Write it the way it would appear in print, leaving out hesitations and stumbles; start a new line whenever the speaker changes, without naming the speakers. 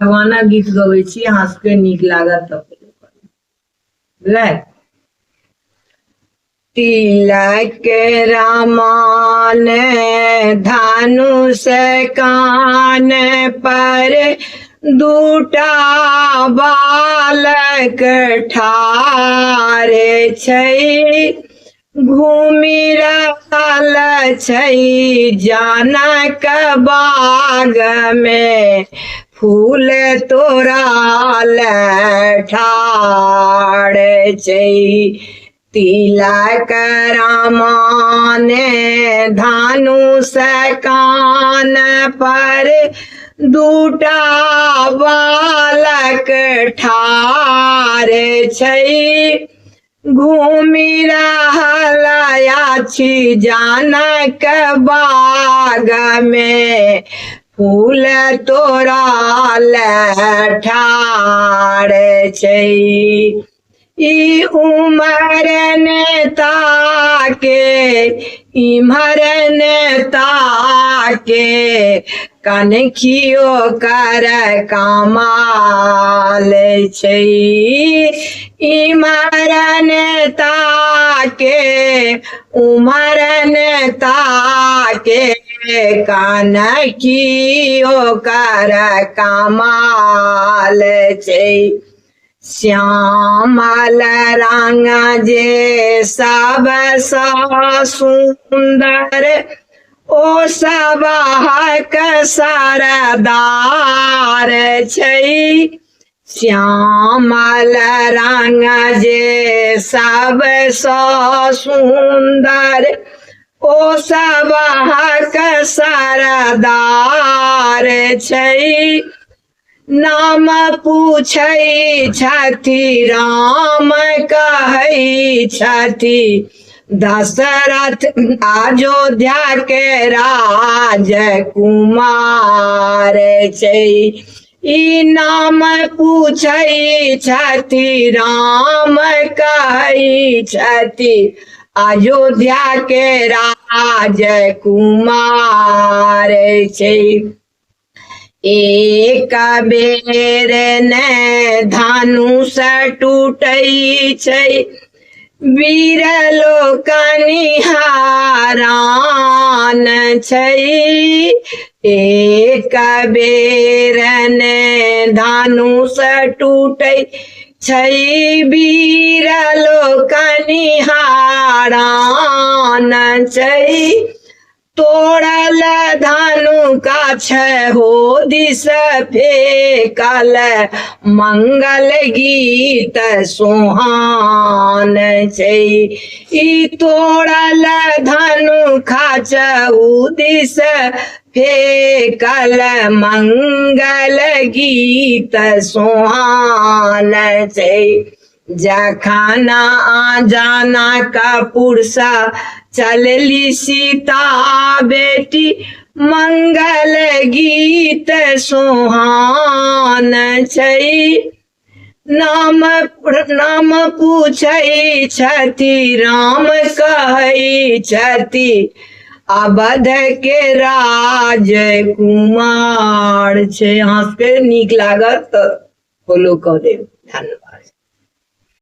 भगवाना गीत गवे छी, हंस के नीक लागत तो तिलक रामान धनुष कान पर दूटा बालक ठारे छै, घूमि रहल छै जनक बाग में फूल तोड़ल ठाढ़ छै। तिलक रामान धनुष कान पर दूटा बालक ठाढ़ छै, घूमि रहल अछि जनक बाग में फूल तोड़ल ठाढ़ छै। ई उमर नेता के इमर नेता के कनखियो कर कमाल छै, इमर नेता के उमर नेता के कनखियो कर कमाल छै। श्यामल रंग जे सबसँ सुंदर ओ सबहक सरदार छै, श्यामल रंग जे सबसँ सुंदर ओ सबहक सरदार छै। नाम पूछै छथि राम कहै छथि दशरथ अयोध्या के राजकुमार छै, ई नाम पूछै छथि राम कहै छथि अयोध्या के राजकुमार छै। एक बेर ने धनुष टूटै छै, वीर लोकनि हरान छै, एक बेर ने धनुष टूटै छै, वीर लोकनि हरान छै। तोड़ल धनु काछ हो दिस फेकल मंगल गीत सोहान छै, ई तोड़ल धनु काछ दिस फेकल मंगल गीत सोहान छै। जखन जनकपुर सँ चलली सीता बेटी मंगल गीत सोहान छै, नाम पूछै छथि राम कहै छथि अवध के राजकुमार छै। हंस के नीक लागत फॉलो कऽ देब। धन्यवाद।